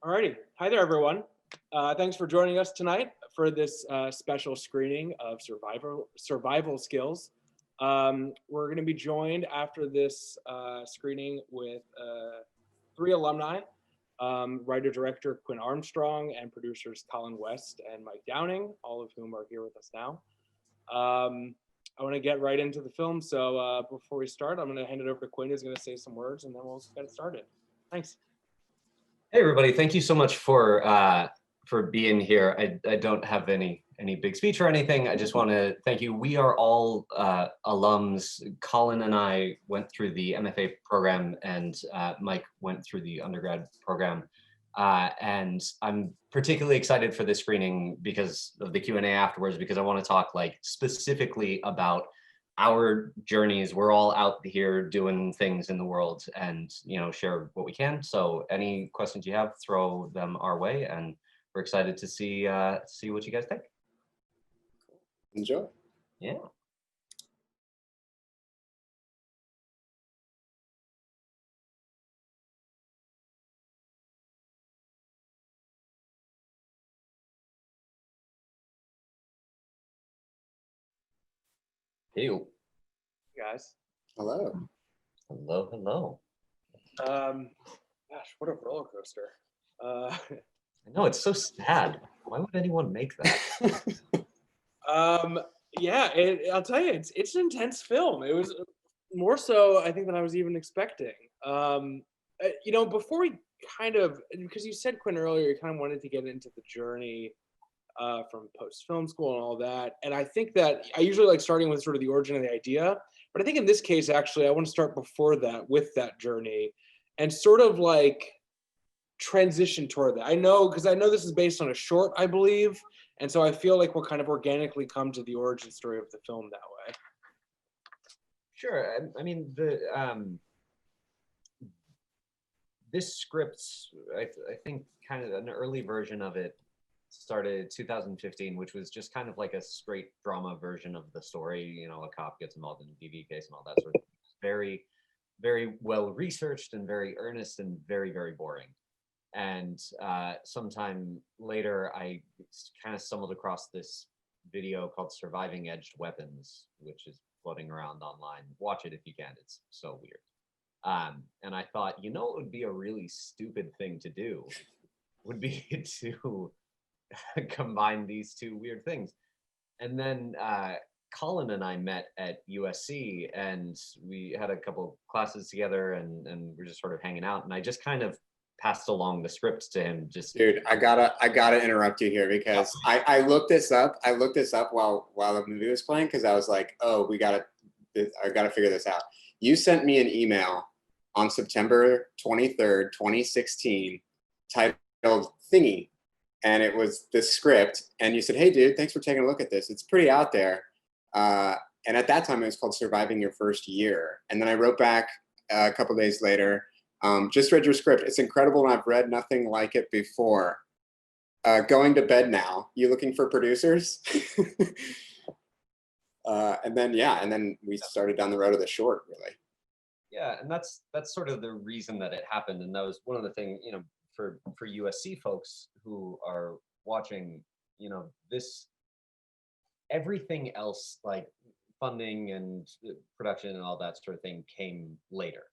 Alrighty. Hi there, everyone. Thanks for joining us tonight for this special screening of survival skills. We're going to be joined after this screening with three alumni, writer-director Quinn Armstrong and producers Colin West and Mike Downing, all of whom are here with us now. I want to get right into the film, so before we start, I'm going to hand it over to Quinn, who's going to say some words, and then we'll get it started. Thanks. Hey everybody, thank you so much for being here. I don't have any big speech or anything. I just want to thank you. We are all alums. Colin and I went through the MFA program, and Mike went through the undergrad program. And I'm particularly excited for this screening because of the Q&A afterwards, because I want to talk specifically about our journeys. We're all out here doing things in the world and, share what we can. So any questions you have, throw them our way, and we're excited to see what you guys think. Enjoy. Yeah. Hey. Guys. Hello. Hello, hello. Gosh, what a roller coaster. I know, it's so sad. Why would anyone make that? Yeah, I'll tell you, it's an intense film. It was more so, I think, than I was even expecting. Before we because you said, Quinn, earlier, you kind of wanted to get into the journey from post-film school and all that. And I think that I usually like starting with sort of the origin of the idea. But I think in this case, actually, I want to start before that with that journey and sort of transition toward that. I know this is based on a short, I believe. And so I feel like we'll kind of organically come to the origin story of the film that way. Sure. I mean, this script, I think kind of an early version of it started 2015, which was just kind of like a straight drama version of the story. A cop gets involved in a DV case and all that sort of thing. Very, very well researched and very earnest and very, very boring. And sometime later, I kind of stumbled across this video called Surviving Edged Weapons, which is floating around online. Watch it if you can. It's so weird. And I thought, it would be a really stupid thing to do, would be to combine these two weird things. And then Colin and I met at USC, and we had a couple classes together, and we're just sort of hanging out. And I just kind of passed along the script to him. Dude, I gotta interrupt you here because I looked this up. I looked this up while the movie was playing because I was like, oh, I gotta figure this out. You sent me an email on September 23rd, 2016, titled Thingy. And it was the script, and you said, hey, dude, thanks for taking a look at this. It's pretty out there. And at that time, it was called Surviving Your First Year. And then I wrote back a couple days later, just read your script. It's incredible, and I've read nothing like it before. Going to bed now. You looking for producers? And then we started down the road of the short, really. Yeah, and that's sort of the reason that it happened. And that was one of the things, for USC folks who are watching, everything else, like funding and production and all that sort of thing, came later.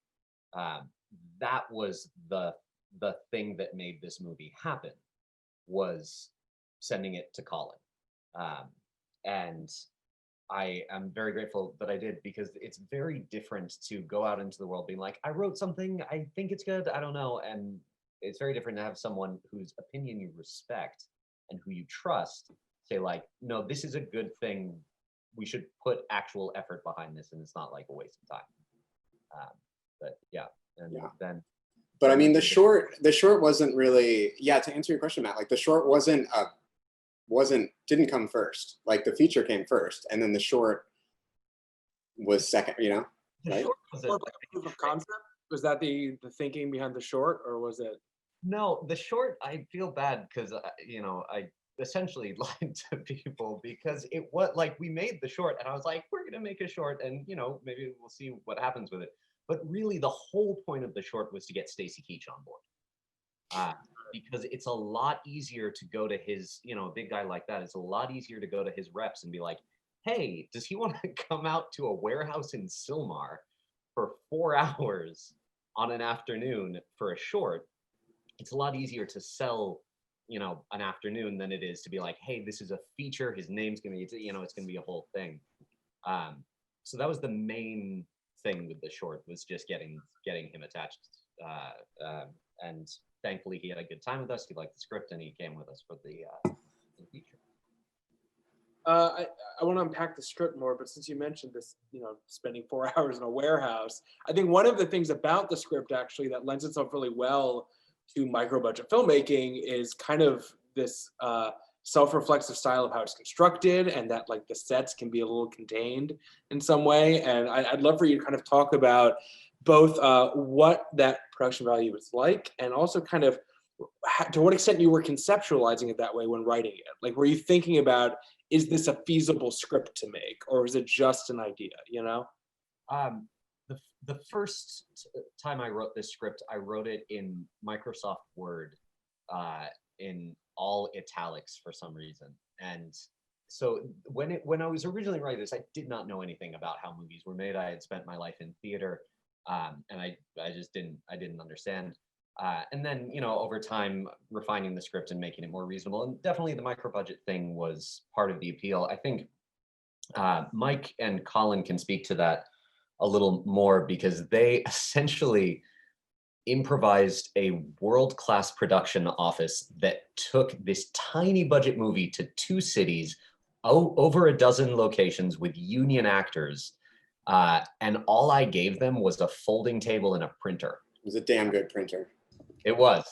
That was the thing that made this movie happen, was sending it to Colin. And I am very grateful that I did, because it's very different to go out into the world being like, I wrote something, I think it's good, I don't know. And it's very different to have someone whose opinion you respect and who you trust say no, this is a good thing. We should put actual effort behind this, and it's not like a waste of time. But yeah, then. But I mean, the short wasn't really, to answer your question, Matt, the short didn't come first. The feature came first, and then the short was second, right? Was it proof of concept? Was that the thinking behind the short, or was it? No, the short, I feel bad because, I essentially lied to people, because it was we made the short and I was like, we're going to make a short and, maybe we'll see what happens with it. But really the whole point of the short was to get Stacy Keach on board. because it's a lot easier to go to his, a big guy like that, it's a lot easier to go to his reps and be like, hey, does he want to come out to a warehouse in Sylmar for 4 hours on an afternoon for a short? It's a lot easier to sell, an afternoon than it is to be like, hey, this is a feature. His name's going to be, it's going to be a whole thing. So that was the main thing with the short, was just getting him attached. And thankfully he had a good time with us. He liked the script and he came with us for the feature. I want to unpack the script more, but since you mentioned this, spending 4 hours in a warehouse, I think one of the things about the script actually that lends itself really well to micro budget filmmaking is kind of this self-reflexive style of how it's constructed, and that like the sets can be a little contained in some way. And I'd love for you to kind of talk about both what that production value is like, and also kind of to what extent you were conceptualizing it that way when writing it. Like, were you thinking about, is this a feasible script to make, or is it just an idea, The first time I wrote this script, I wrote it in Microsoft Word in all italics for some reason. And so when I was originally writing this, I did not know anything about how movies were made. I had spent my life in theater, and I just didn't understand. And then, over time, refining the script and making it more reasonable. And definitely the micro budget thing was part of the appeal. I think Mike and Colin can speak to that a little more, because they essentially improvised a world-class production office that took this tiny budget movie to 2 cities, over a dozen locations with union actors. And all I gave them was a folding table and a printer. It was a damn good printer. It was.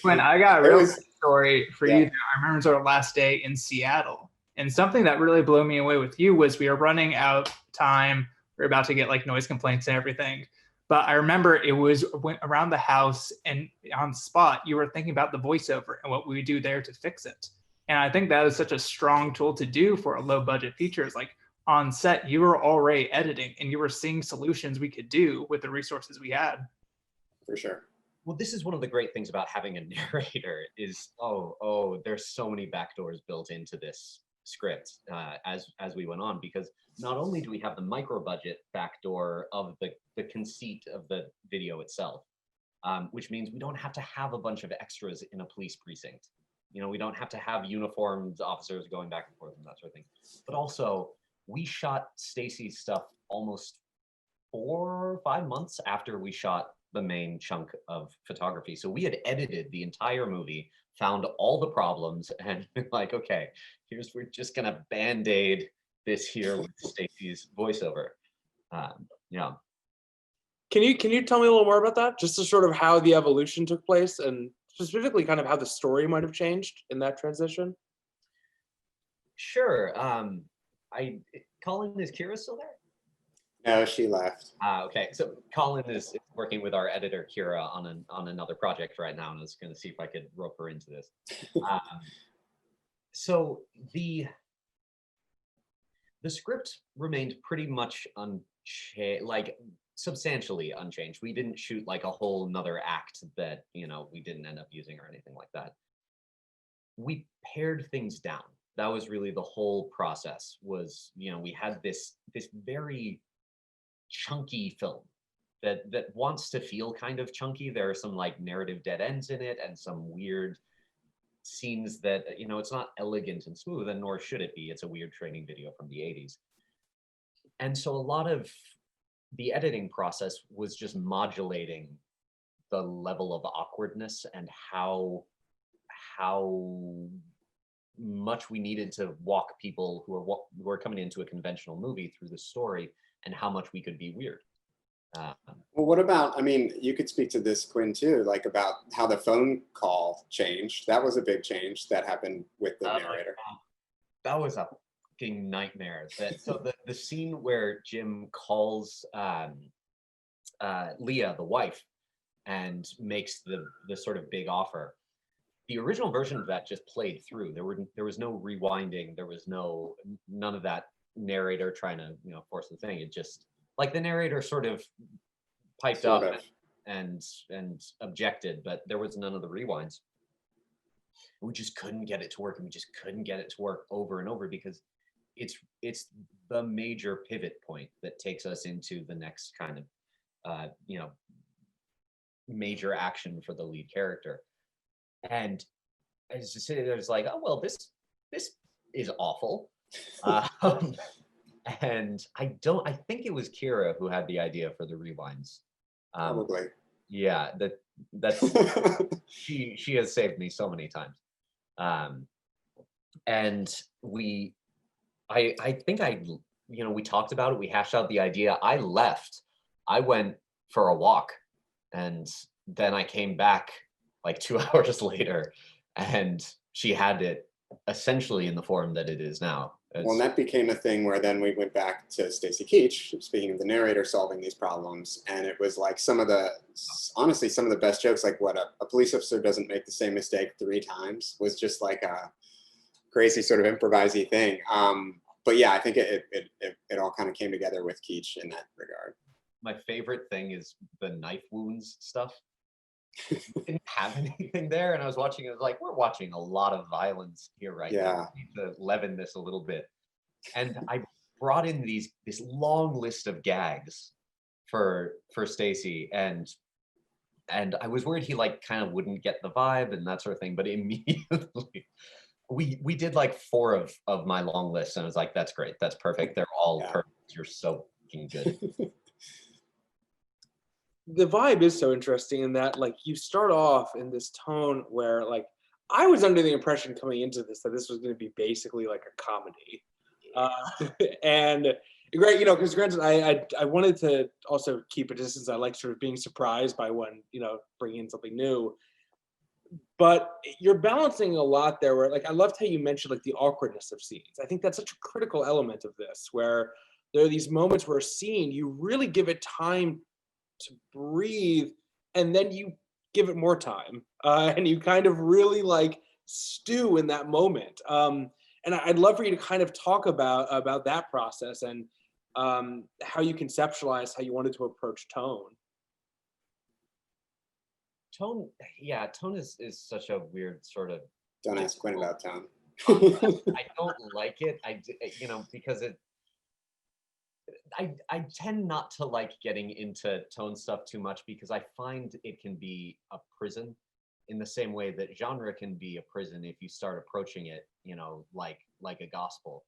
When I got a real story for you, I remember it was our last day in Seattle. And something that really blew me away with you was we were running out of time. We were about to get like noise complaints and everything. But I remember went around the house, and on the spot, you were thinking about the voiceover and what we would do there to fix it. And I think that is such a strong tool to do for a low budget feature. It's like on set, you were already editing and you were seeing solutions we could do with the resources we had. For sure. Well, this is one of the great things about having a narrator is, there's so many backdoors built into this script as we went on, because not only do we have the micro budget backdoor of the conceit of the video itself, which means we don't have to have a bunch of extras in a police precinct. We don't have to have uniformed officers going back and forth and that sort of thing. But also, we shot Stacy's stuff almost 4 or 5 months after we shot the main chunk of photography. So we had edited the entire movie, found all the problems, and like, okay, we're just gonna band-aid this here with Stacy's voiceover. Can you tell me a little more about that? Just to sort of how the evolution took place, and specifically kind of how the story might have changed in that transition? Sure. Colin, is Kira still there? No, she left. Okay, so Colin is working with our editor Kira on another project right now, and I was going to see if I could rope her into this. So the script remained pretty much substantially unchanged. We didn't shoot like a whole nother act that we didn't end up using or anything like that. We pared things down. That was really the whole process. Was we had this very chunky film that wants to feel kind of chunky. There are some like narrative dead ends in it and some weird scenes that it's not elegant and smooth, and nor should it be. It's a weird training video from the 80s. And so a lot of the editing process was just modulating the level of awkwardness and how much we needed to walk people who were coming into a conventional movie through the story, and how much we could be weird. Well, what about, you could speak to this, Quinn, too, like about how the phone call changed. That was a big change that happened with the narrator. That was a fucking nightmare. So the scene where Jim calls Leah, the wife, and makes the sort of big offer. The original version of that just played through. There was no rewinding. There was none of that narrator trying to force the thing. It just, like, the narrator sort of piped up and objected, but there was none of the rewinds. We just couldn't get it to work, and we just couldn't get it to work over and over, because it's the major pivot point that takes us into the next kind of major action for the lead character. And I was just sitting there, it's like, oh well, this is awful. And I think it was Kira who had the idea for the rewinds. Probably. Yeah, that's she has saved me so many times. And I think we talked about it, we hashed out the idea. I left, I went for a walk, and then I came back like 2 hours later, and she had it essentially in the form that it is now. Well, and that became a thing where then we went back to Stacy Keach, speaking of the narrator solving these problems, and it was like honestly, some of the best jokes, like what a police officer doesn't make the same mistake 3 times, was just like a crazy sort of improvisey thing. But yeah, I think it all kind of came together with Keach in that regard. My favorite thing is the knife wounds stuff. We didn't have anything there, and I was watching it, I was like, we're watching a lot of violence here right now. We need to leaven this a little bit. And I brought in this long list of gags for Stacy, and I was worried he like kind of wouldn't get the vibe and that sort of thing, but immediately we did like 4 of my long list, and I was like, that's great, that's perfect, they're all perfect, you're so fucking good. The vibe is so interesting in that, like, you start off in this tone where, like, I was under the impression coming into this that this was going to be basically like a comedy, and great, because granted, I wanted to also keep a distance. I like sort of being surprised by when bringing in something new, but you're balancing a lot there. Where, like, I loved how you mentioned like the awkwardness of scenes. I think that's such a critical element of this, where there are these moments where a scene, you really give it time to breathe, and then you give it more time, and you kind of really like stew in that moment. And I'd love for you to kind of talk about that process, and how you conceptualize how you wanted to approach tone. Tone is such a weird sort of. Don't ask Quinn about tone. I don't like it. Because I tend not to like getting into tone stuff too much, because I find it can be a prison, in the same way that genre can be a prison if you start approaching it, like a gospel,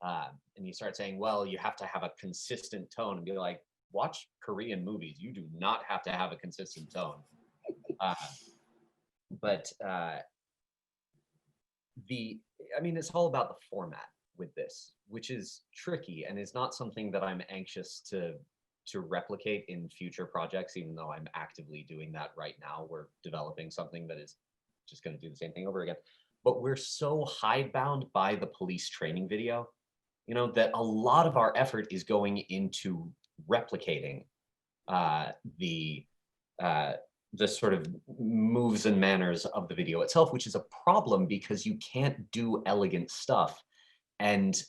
and you start saying, well, you have to have a consistent tone, and be like, watch Korean movies, you do not have to have a consistent tone. But it's all about the format with this, which is tricky and is not something that I'm anxious to replicate in future projects, even though I'm actively doing that right now. We're developing something that is just going to do the same thing over again. But we're so hidebound by the police training video, that a lot of our effort is going into replicating the sort of moves and manners of the video itself, which is a problem because you can't do elegant stuff. And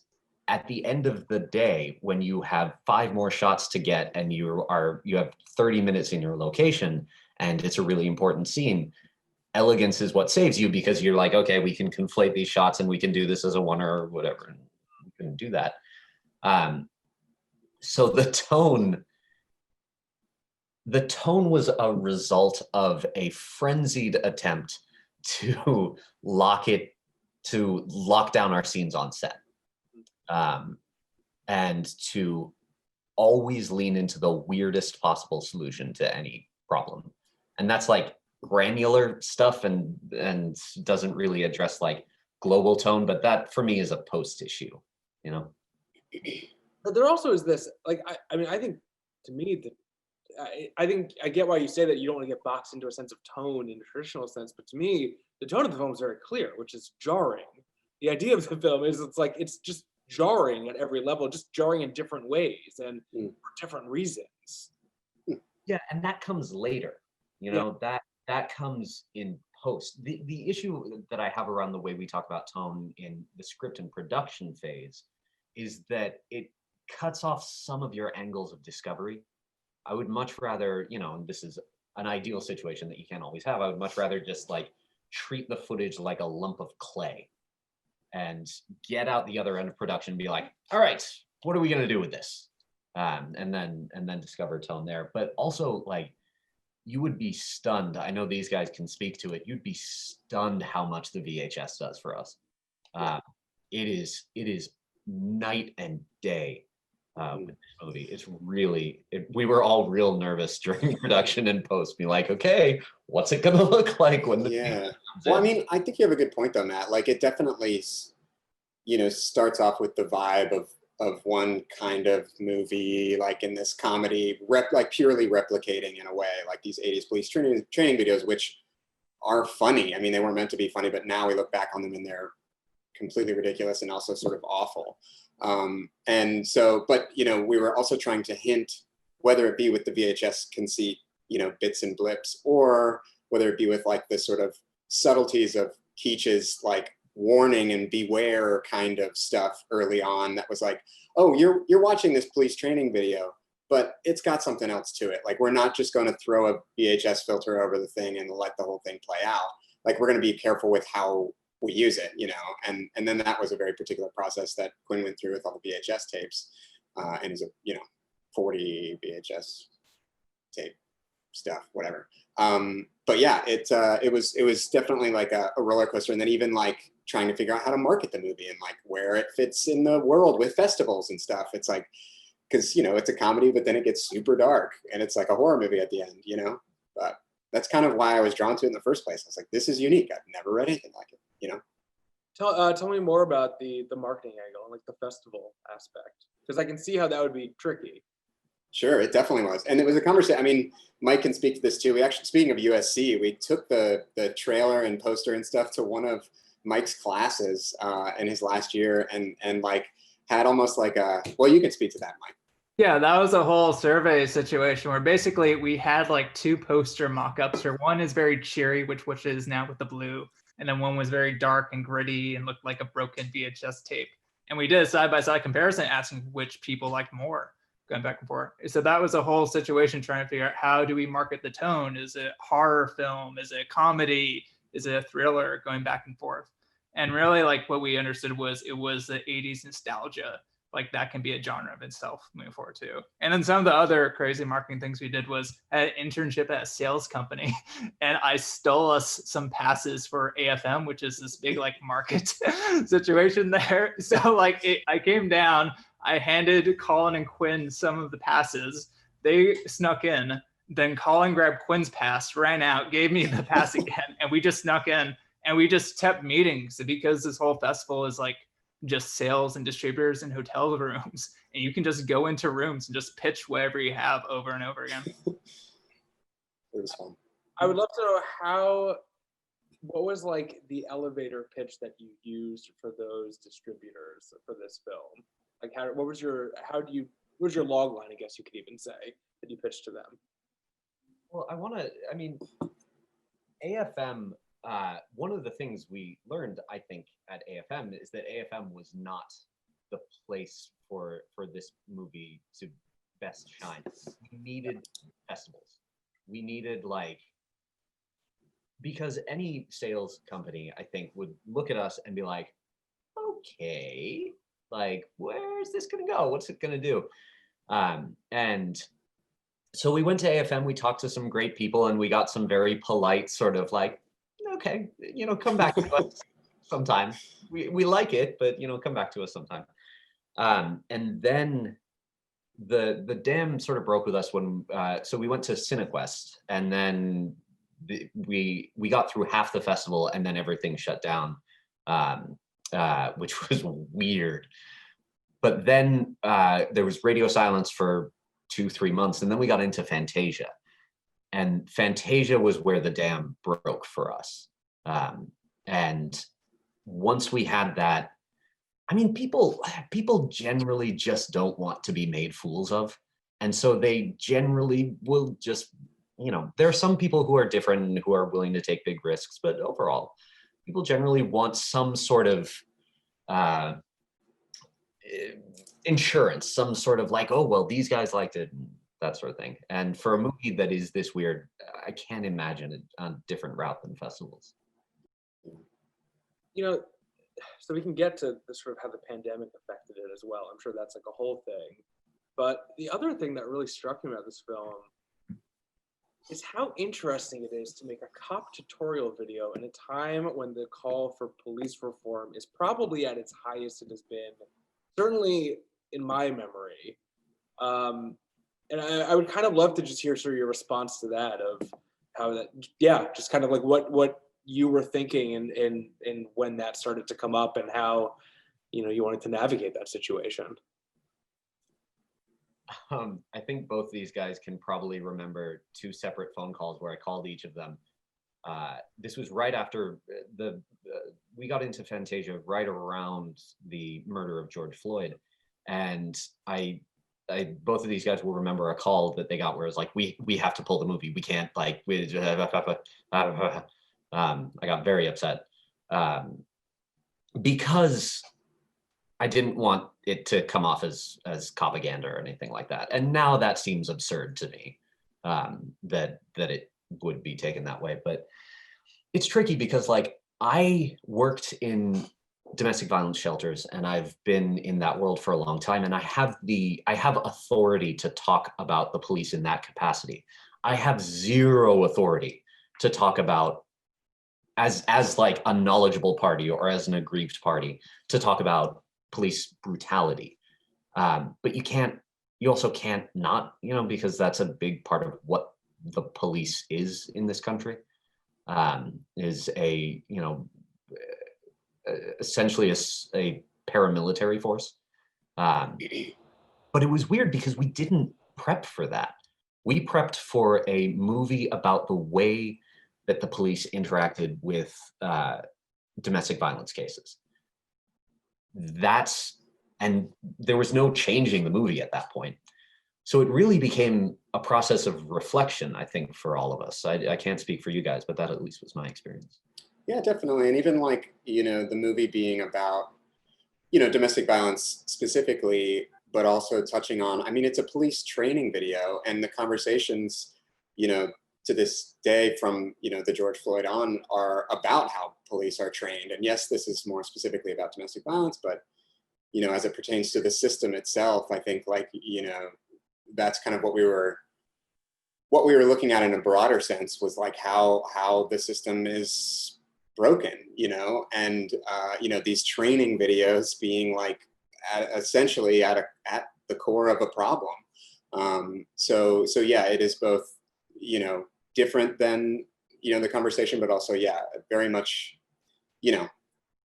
at the end of the day, when you have 5 more shots to get, and you have 30 minutes in your location, and it's a really important scene, elegance is what saves you, because you're like, okay, we can conflate these shots and we can do this as a one or whatever. And we couldn't do that. So the tone was a result of a frenzied attempt to lock down our scenes on set, and to always lean into the weirdest possible solution to any problem. And that's like granular stuff, and doesn't really address like global tone, but that for me is a post issue, But there also is this, like, I think to me that I think I get why you say that you don't want to get boxed into a sense of tone in the traditional sense, but to me, the tone of the film is very clear, which is jarring. The idea of the film is it's just jarring at every level, just jarring in different ways and for different reasons. Yeah, and that comes later. That comes in post. The issue that I have around the way we talk about tone in the script and production phase is that it cuts off some of your angles of discovery. I would much rather, and this is an ideal situation that you can't always have. I would much rather just like treat the footage like a lump of clay and get out the other end of production and be like, all right, what are we going to do with this? And then discover tone there. But also, like, you would be stunned. I know these guys can speak to it. You'd be stunned how much the VHS does for us. It is night and day with this movie. It's really, we were all real nervous during production and post, be like, okay, what's it gonna look like when the Well, I mean, I think you have a good point on that. Like, it definitely, you know, starts off with the vibe of one kind of movie, like in this comedy, like purely replicating in a way, like these 80s police training videos, which are funny. I mean, they weren't meant to be funny, but now we look back on them and they're completely ridiculous and also sort of awful. And so, but, you know, we were also trying to hint, whether it be with the VHS conceit, you know, bits and blips, or whether it be with like the sort of subtleties of Keach's like warning and beware kind of stuff early on, that was like, oh, you're watching this police training video, but it's got something else to it. Like, we're not just going to throw a VHS filter over the thing and let the whole thing play out. Like, we're going to be careful with how we use it, you know. And then that was a very particular process that Quinn went through with all the VHS tapes, and his, you know, 40 VHS tape stuff, whatever. But yeah, it was definitely like a roller coaster. And then even like trying to figure out how to market the movie and like where it fits in the world with festivals and stuff. It's like, because, you know, it's a comedy, but then it gets super dark and it's like a horror movie at the end, you know. But that's kind of why I was drawn to it in the first place. I was like, this is unique. I've never read anything like it, you know. Tell me more about the marketing angle and like the festival aspect, because I can see how that would be tricky. Sure, it definitely was. And it was a conversation. I mean, Mike can speak to this too. We actually, speaking of USC, we took the trailer and poster and stuff to one of Mike's classes in his last year, and like had almost like a, well, you can speak to that, Mike. Yeah, that was a whole survey situation where basically we had like two poster mock-ups, where one is very cheery, which is now with the blue, and then one was very dark and gritty and looked like a broken VHS tape. And we did a side-by-side comparison, asking which people liked more, going back and forth. So that was a whole situation, trying to figure out, how do we market the tone? Is it horror film? Is it comedy? Is it a thriller? Going back and forth. And really, like, what we understood was it was the 80s nostalgia. Like, that can be a genre of itself moving forward too. And then some of the other crazy marketing things we did was an internship at a sales company, and I stole us some passes for AFM, which is this big like market situation there. So like, I came down, I handed Colin and Quinn some of the passes. They snuck in. Then Colin grabbed Quinn's pass, ran out, gave me the pass again, and we just snuck in, and we just kept meetings, because this whole festival is like just sales and distributors and hotel rooms, and you can just go into rooms and just pitch whatever you have over and over again. It was fun. I would love to know what was like the elevator pitch that you used for those distributors for this film? Like, what was your log line, I guess you could even say, that you pitched to them? Well, I mean, AFM, one of the things we learned, I think, at AFM is that AFM was not the place for this movie to best shine. We needed festivals. We needed, like, because any sales company, I think, would look at us and be like, okay, like, where's this gonna go? What's it gonna do? And so we went to AFM, we talked to some great people, and we got some very polite sort of like, okay, you know, come back to us sometime. We like it, but, you know, come back to us sometime. And then the dam sort of broke with us when, so we went to Cinequest, and then we got through half the festival, and then everything shut down, which was weird. But then there was radio silence for 2-3 months, and then we got into Fantasia. And Fantasia was where the dam broke for us. And once we had that, I mean, people generally just don't want to be made fools of. And so they generally will just, you know, there are some people who are different and who are willing to take big risks, but overall, people generally want some sort of insurance, some sort of like, oh, well, these guys liked it, that sort of thing. And for a movie that is this weird, I can't imagine it on a different route than festivals. You know, so we can get to the sort of how the pandemic affected it as well. I'm sure that's like a whole thing. But the other thing that really struck me about this film is how interesting it is to make a cop tutorial video in a time when the call for police reform is probably at its highest it has been, certainly in my memory. And I would kind of love to just hear sort of your response to that, of how that, yeah, just kind of like what you were thinking and when that started to come up, and how, you know, you wanted to navigate that situation. I think both these guys can probably remember 2 separate phone calls where I called each of them. This was right after we got into Fantasia, right around the murder of George Floyd, and I both of these guys will remember a call that they got where it was like, we have to pull the movie. We can't, like, I got very upset because I didn't want it to come off as propaganda or anything like that. And now that seems absurd to me, that it would be taken that way. But it's tricky because, like, I worked in domestic violence shelters and I've been in that world for a long time, and I have authority to talk about the police in that capacity. I have zero authority to talk about as like a knowledgeable party or as an aggrieved party to talk about police brutality. But you also can't not, you know, because that's a big part of what the police is in this country, is a, you know, essentially a paramilitary force. But it was weird because we didn't prep for that. We prepped for a movie about the way that the police interacted with domestic violence cases. And there was no changing the movie at that point. So it really became a process of reflection, I think, for all of us. I can't speak for you guys, but that at least was my experience. Yeah, definitely. And even, like, you know, the movie being about, you know, domestic violence specifically, but also touching on, I mean, it's a police training video, and the conversations, you know, to this day from, you know, the George Floyd on are about how police are trained. And yes, this is more specifically about domestic violence, but, you know, as it pertains to the system itself, I think, like, you know, that's kind of what we were looking at in a broader sense, was like how the system is broken, you know, and you know, these training videos being like essentially at the core of a problem. So yeah, it is both, you know, different than, you know, the conversation, but also, yeah, very much, you know,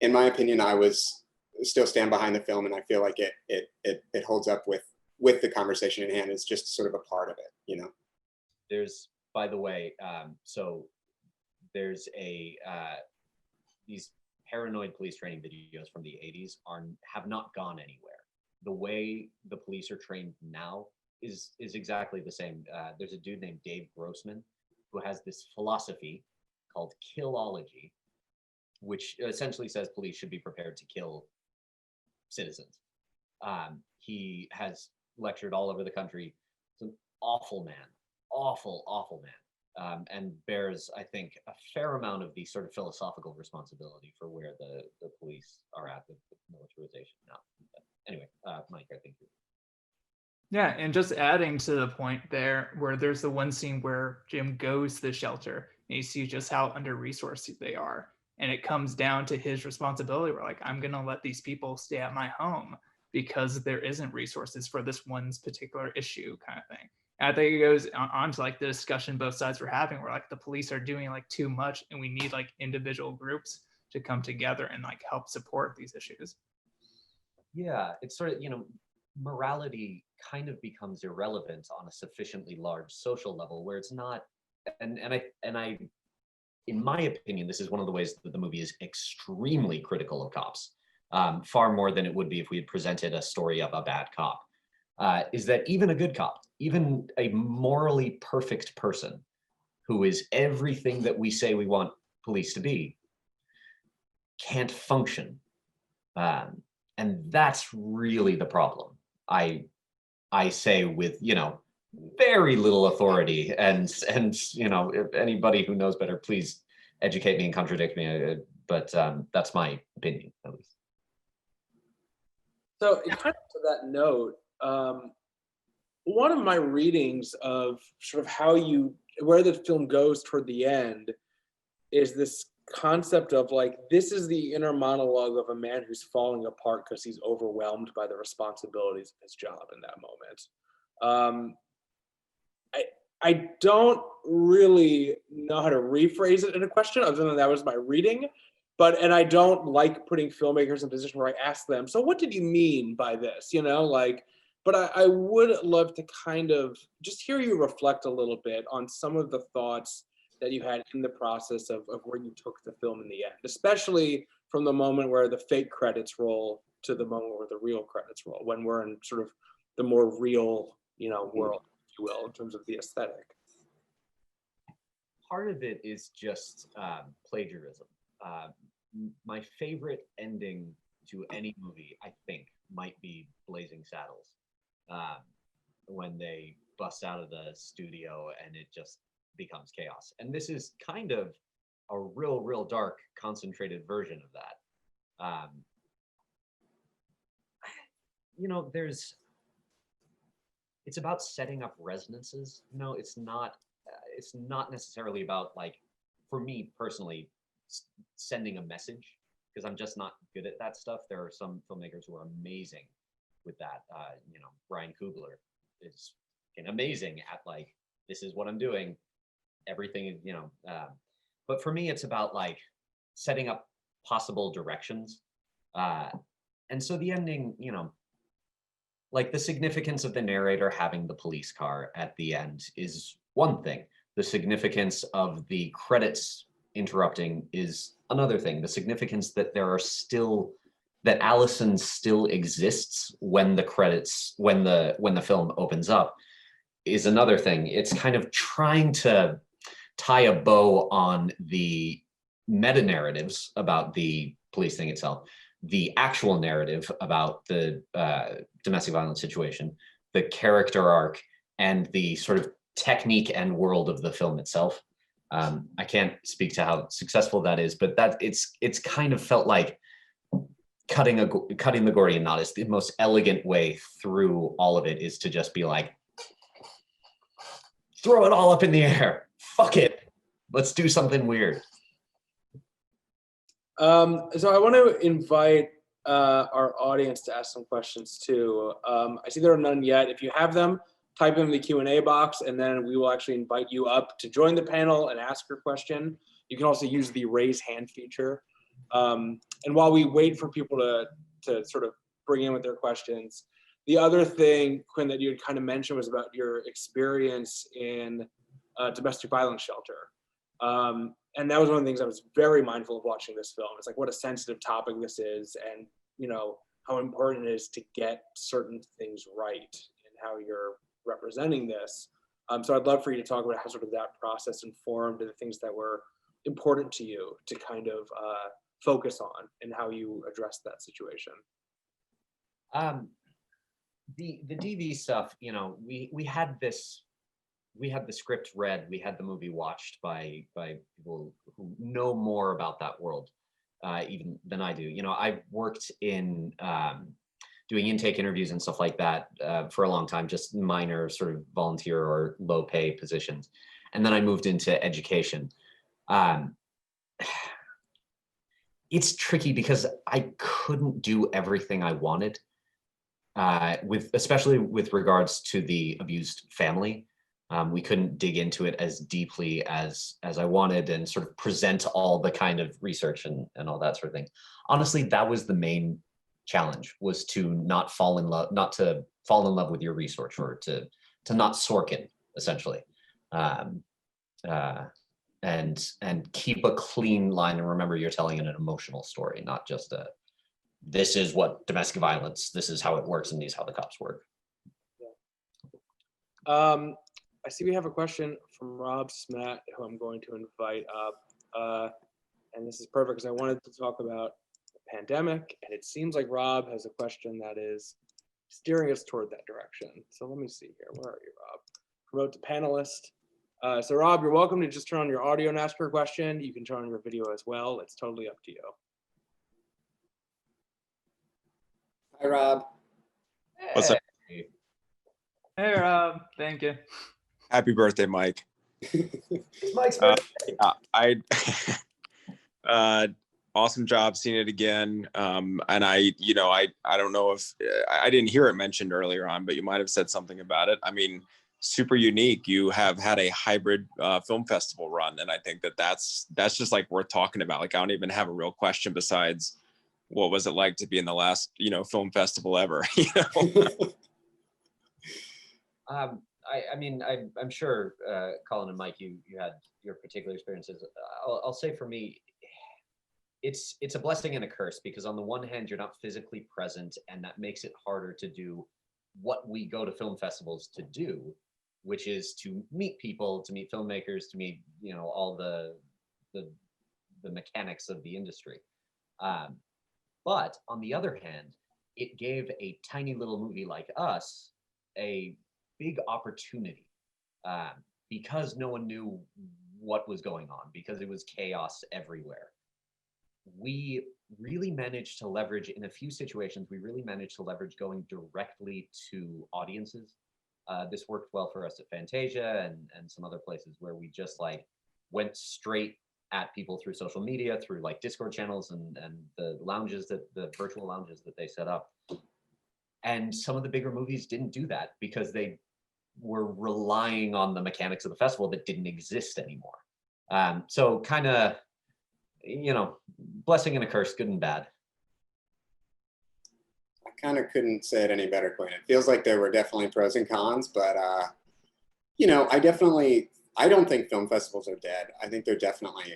in my opinion, I still stand behind the film, and I feel like it holds up with the conversation in hand. It's just sort of a part of it, you know. There's, by the way, so there's these paranoid police training videos from the 80s have not gone anywhere. The way the police are trained now is exactly the same. There's a dude named Dave Grossman who has this philosophy called killology, which essentially says police should be prepared to kill citizens. He has lectured all over the country. He's an awful man, awful man, and bears, I think, a fair amount of the sort of philosophical responsibility for where the police are at with militarization now. But anyway, Mike, I think. Yeah, and just adding to the point there, where there's the one scene where Jim goes to the shelter and you see just how under-resourced they are. And it comes down to his responsibility. We're like, I'm going to let these people stay at my home because there isn't resources for this one's particular issue, kind of thing. And I think it goes on to like the discussion both sides were having, where like the police are doing like too much, and we need like individual groups to come together and like help support these issues. Yeah, it's sort of, you know, morality kind of becomes irrelevant on a sufficiently large social level where it's not, and I in my opinion, this is one of the ways that the movie is extremely critical of cops, far more than it would be if we had presented a story of a bad cop, is that even a good cop, even a morally perfect person who is everything that we say we want police to be, can't function. And that's really the problem. I say with, you know, very little authority, and you know, if anybody who knows better, please educate me and contradict me. But that's my opinion, at least. So, kind of to that note, one of my readings of sort of where the film goes toward the end is this concept of like, this is the inner monologue of a man who's falling apart because he's overwhelmed by the responsibilities of his job in that moment. I don't really know how to rephrase it in a question other than that was my reading, and I don't like putting filmmakers in a position where I ask them, so what did you mean by this? You know, like, but I would love to kind of just hear you reflect a little bit on some of the thoughts that you had in the process of where you took the film in the end, especially from the moment where the fake credits roll to the moment where the real credits roll, when we're in sort of the more real, you know, world, if you will, in terms of the aesthetic. Part of it is just plagiarism. My favorite ending to any movie, I think, might be Blazing Saddles, when they bust out of the studio and it just becomes chaos. And this is kind of a real dark, concentrated version of that. You know, it's about setting up resonances. You know, it's not necessarily about, like, for me personally, sending a message, because I'm just not good at that stuff. There are some filmmakers who are amazing with that. You know, Ryan Coogler is amazing at, like, this is what I'm doing. Everything, you know. But for me, it's about, like, setting up possible directions. And so the ending, you know, like, the significance of the narrator having the police car at the end is one thing. The significance of the credits interrupting is another thing. The significance that that Allison still exists when the credits, when the film opens up, is another thing. It's kind of trying to tie a bow on the meta narratives about the police thing itself, the actual narrative about the domestic violence situation, the character arc, and the sort of technique and world of the film itself. I can't speak to how successful that is, but that it's kind of felt like cutting the Gordian knot is the most elegant way through all of it, is to just be like, throw it all up in the air. Fuck it. Let's do something weird. So I want to invite our audience to ask some questions too. I see there are none yet. If you have them, type them in the Q&A box, and then we will actually invite you up to join the panel and ask your question. You can also use the raise hand feature. And while we wait for people to sort of bring in with their questions, the other thing, Quinn, that you had kind of mentioned was about your experience in domestic violence shelter. And that was one of the things I was very mindful of watching this film. It's like, what a sensitive topic this is, and, you know, how important it is to get certain things right in how you're representing this. So I'd love for you to talk about how sort of that process informed the things that were important to you to kind of focus on, and how you addressed that situation. The DV stuff, you know, we had the script read, we had the movie watched by people who know more about that world even than I do. You know, I've worked in doing intake interviews and stuff like that for a long time, just minor sort of volunteer or low pay positions. And then I moved into education. It's tricky because I couldn't do everything I wanted, especially with regards to the abused family. We couldn't dig into it as deeply as I wanted and sort of present all the kind of research and all that sort of thing. Honestly, that was the main challenge, was to not fall in love with your research, or to not Sorkin, essentially. And keep a clean line, and remember you're telling an emotional story, not just this is what domestic violence, this is how it works, and these how the cops work. Yeah. I see we have a question from Rob Smat, who I'm going to invite up. And this is perfect because I wanted to talk about the pandemic, and it seems like Rob has a question that is steering us toward that direction. So let me see here. Where are you, Rob? promote the panelist. So Rob, you're welcome to just turn on your audio and ask her a question. You can turn on your video as well. It's totally up to you. Hi, Rob. What's up? Hey. Hey, Rob. Thank you. Happy birthday, Mike. It's Mike's birthday. Awesome job seeing it again. And I don't know if I didn't hear it mentioned earlier on, but you might have said something about it. I mean, super unique. You have had a hybrid film festival run, and I think that's just like worth talking about. Like, I don't even have a real question besides what was it like to be in the last film festival ever. I mean, I'm sure Colin and Mike, you had your particular experiences. I'll say for me, it's a blessing and a curse, because on the one hand, you're not physically present, and that makes it harder to do what we go to film festivals to do, which is to meet people, to meet filmmakers, to meet all the mechanics of the industry. But on the other hand, it gave a tiny little movie like us a big opportunity, because no one knew what was going on, because it was chaos everywhere. We really managed to leverage, in a few situations, going directly to audiences. This worked well for us at Fantasia and some other places where we just went straight at people through social media, through Discord channels and the virtual lounges that they set up. And some of the bigger movies didn't do that because they were relying on the mechanics of the festival that didn't exist anymore. So kind of, blessing and a curse, good and bad. I kind of couldn't say it any better, Quinn. It feels like there were definitely pros and cons, but I don't think film festivals are dead. I think they're definitely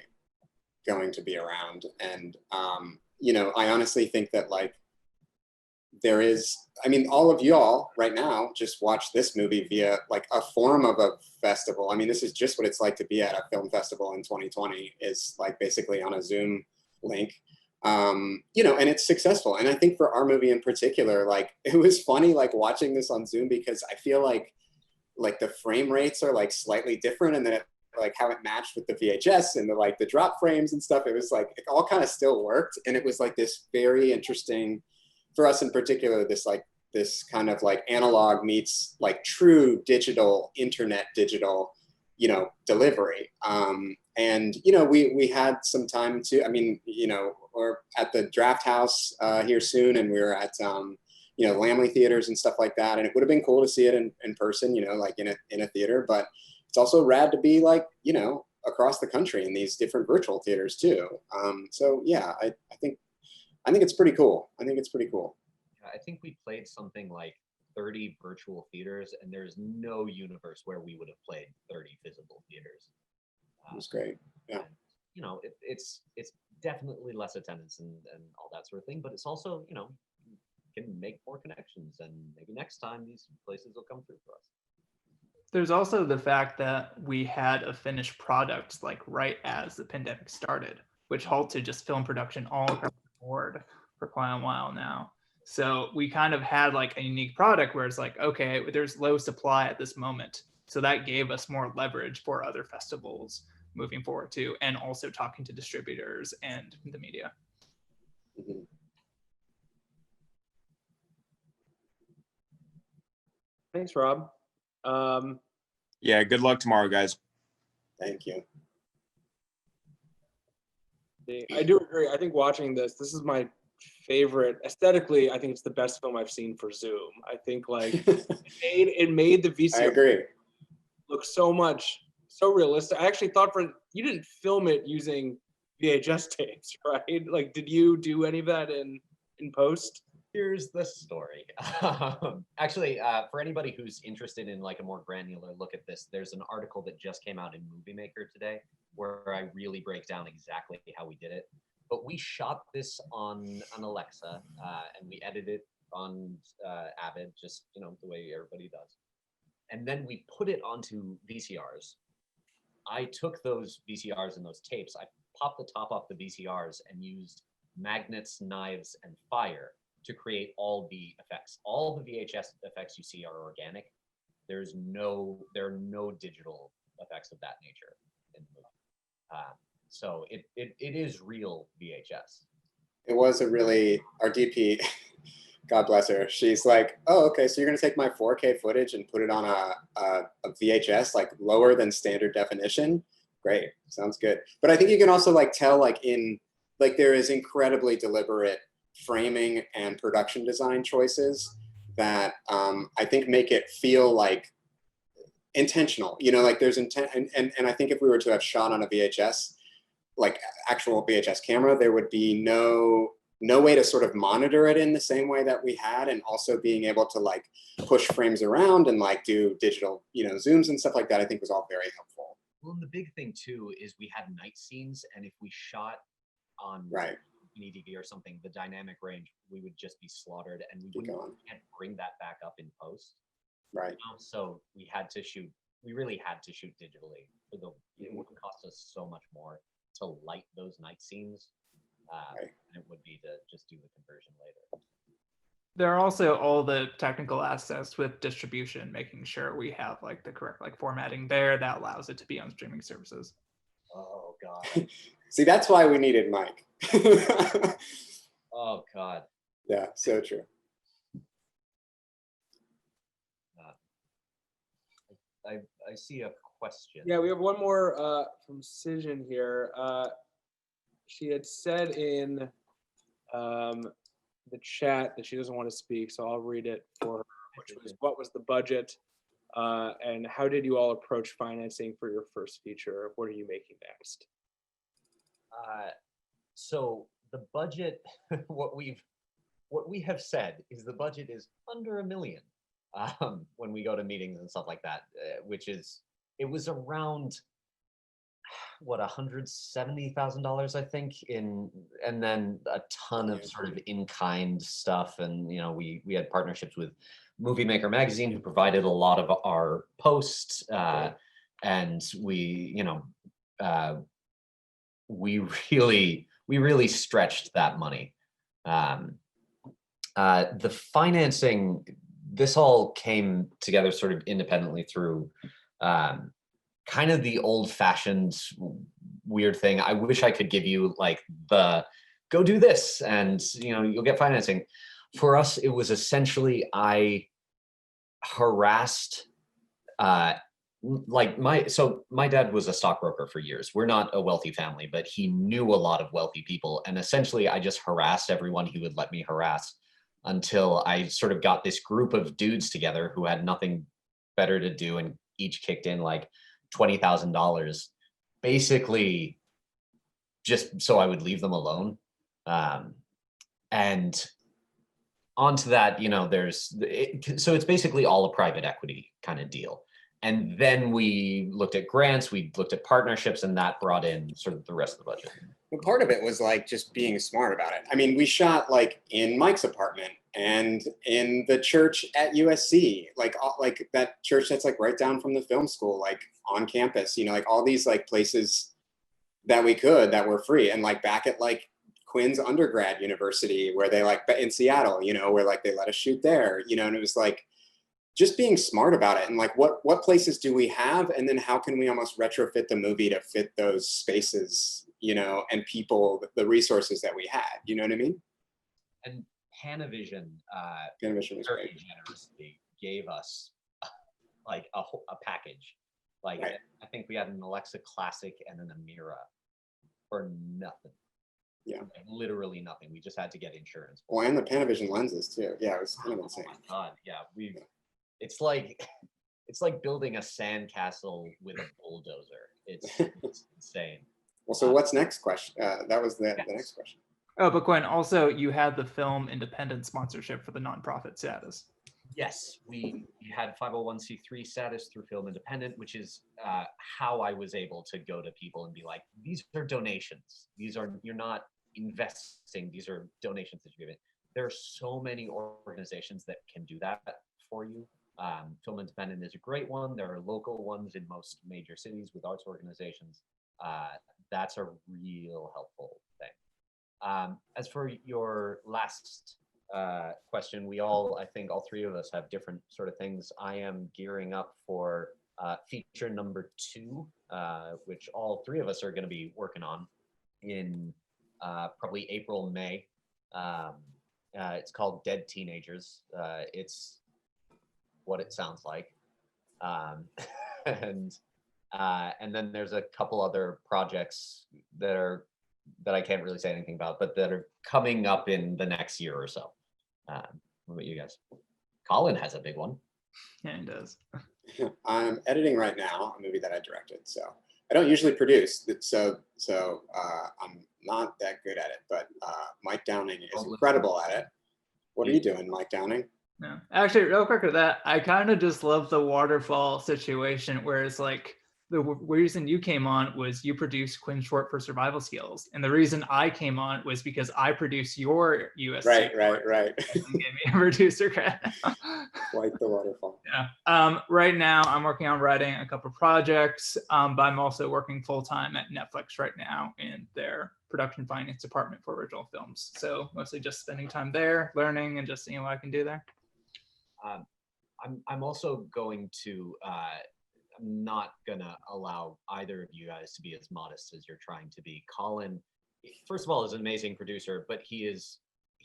going to be around. And, I honestly think that there is, all of y'all right now just watch this movie via a form of a festival. This is just what it's like to be at a film festival in 2020, is basically on a Zoom link, and it's successful. And I think for our movie in particular, it was funny, watching this on Zoom, because I feel like the frame rates are slightly different, and then it, how it matched with the VHS and the drop frames and stuff. It was it all kind of still worked. And it was this very interesting, for us in particular, this kind of analog meets true digital, internet digital, delivey. And we had some time to, we're at the Draft House here soon, and we were at Lamley theaters and stuff like that. And it would have been cool to see it in person, in a theater. But it's also rad to be across the country in these different virtual theaters too. So yeah, I think it's pretty cool. I think we played something like 30 virtual theaters, and there's no universe where we would have played 30 physical theaters. It was great. Yeah. And, it's definitely less attendance and all that sort of thing, but it's also, can make more connections, and maybe next time these places will come through for us. There's also the fact that we had a finished product right as the pandemic started, which halted just film production all across the board for quite a while now. So we kind of had a unique product where it's okay, there's low supply at this moment. So that gave us more leverage for other festivals moving forward too, and also talking to distributors and the media. Mm-hmm. Thanks, Rob. Yeah, good luck tomorrow, guys. Thank you. I do agree. I think watching this is my favorite. Aesthetically, I think it's the best film I've seen for Zoom. I think it made the VCR I agree. look so realistic. I actually thought you didn't film it using VHS tapes, right? Did you do any of that in post? Here's the story. Actually, for anybody who's interested in a more granular look at this, there's an article that just came out in Movie Maker today where I really break down exactly how we did it. But we shot this on an Alexa, and we edited it on Avid, just the way everybody does. And then we put it onto VCRs. I took those VCRs and those tapes, I popped the top off the VCRs and used magnets, knives, and fire to create all the effects. All the VHS effects you see are organic. there are no digital effects of that nature in the movie. So it is real VHS. It was our DP, God bless her. She's like, oh, okay, so you're gonna take my 4K footage and put it on a VHS, like lower than standard definition? Great, sounds good. But I think you can also like tell there is incredibly deliberate framing and production design choices that I think make it feel like intentional, like there's intent. And I think if we were to have shot on a VHS, like actual VHS camera, there would be no way to sort of monitor it in the same way that we had, and also being able to like push frames around and like do digital, zooms and stuff like that, I think was all very helpful. Well, and the big thing too is we had night scenes, and if we shot on right an EDV or something, the dynamic range, we would just be slaughtered, and we can't bring that back up in post. Right. So we really had to shoot digitally. It would cost us so much more to light those night scenes than it would be to just do the conversion later. There are also all the technical aspects with distribution, making sure we have like the correct like formatting there that allows it to be on streaming services. Oh God. See, that's why we needed Mike. Oh God. Yeah, so true. I see a question. Yeah, we have one more from Cision here. She had said in the chat that she doesn't want to speak, so I'll read it for her, which was, what was the budget and how did you all approach financing for your first feature? What are you making next? So the budget, what we have said is the budget is under $1 million when we go to meetings and stuff like that, it was around what, $170,000, I think, and then a ton of sort of in-kind stuff. And we had partnerships with Movie Maker magazine, who provided a lot of our posts, and we really stretched that money. The financing, this all came together sort of independently through kind of the old-fashioned weird thing. I wish I could give you like the go do this and you'll get financing. For us, it was essentially I harassed my dad was a stockbroker for years. We're not a wealthy family, but he knew a lot of wealthy people, and essentially I just harassed everyone he would let me harass until I sort of got this group of dudes together who had nothing better to do, and each kicked in like $20,000, basically just so I would leave them alone. And onto that, so it's basically all a private equity kind of deal. And then we looked at grants, we looked at partnerships, and that brought in sort of the rest of the budget. Well, part of it was like just being smart about it. I mean, we shot like in Mike's apartment and in the church at USC, like that church that's like right down from the film school, like on campus, like all these like places that that were free, and like back at like Quinn's undergrad university where they like in Seattle, where like they let us shoot there, and it was like just being smart about it and like what places do we have, and then how can we almost retrofit the movie to fit those spaces, and people, the resources that we had, you know what I mean? And Panavision was very great. generously gave us like a package. Like right. I think we had an Alexa Classic and an Amira for nothing. Yeah. Like, literally nothing. We just had to get insurance. Well, and the Panavision lenses too. Yeah, it was kind of insane. Oh my God. Yeah. It's like building a sandcastle with a bulldozer. It's insane. Well, so what's next question? That was the next question. Oh, but Quinn, also you had the film independent sponsorship for the nonprofit status. Yes, we had 501c3 status through Film Independent, which is how I was able to go to people and be like, these are donations. You're not investing. These are donations that you're giving. There are so many organizations that can do that for you. Film Independent is a great one. There are local ones in most major cities with arts organizations. That's a real helpful thing. As for your last question, we all, I think all three of us have different sort of things. I am gearing up for feature number 2, which all three of us are going to be working on in probably April, May. It's called Dead Teenagers. It's what it sounds like. And then there's a couple other projects that I can't really say anything about, but that are coming up in the next year or so. What about you guys? Colin has a big one. Yeah, he does. I'm editing right now a movie that I directed, so I don't usually produce, so I'm not that good at it, but Mike Downing is incredible at it. What are you doing, Mike Downing? No, actually, real quick with that, I kind of just love the waterfall situation where it's like the reason you came on was you produced Quinn short for survival skills, and the reason I came on was because I produced your USC. Right. And gave me a producer credit. Quite the waterfall. Yeah. Right now, I'm working on writing a couple projects, but I'm also working full time at Netflix right now in their production finance department for original films. So mostly just spending time there, learning, and just seeing what I can do there. I'm also going to. I'm not gonna allow either of you guys to be as modest as you're trying to be. Colin, first of all, is an amazing producer, but he is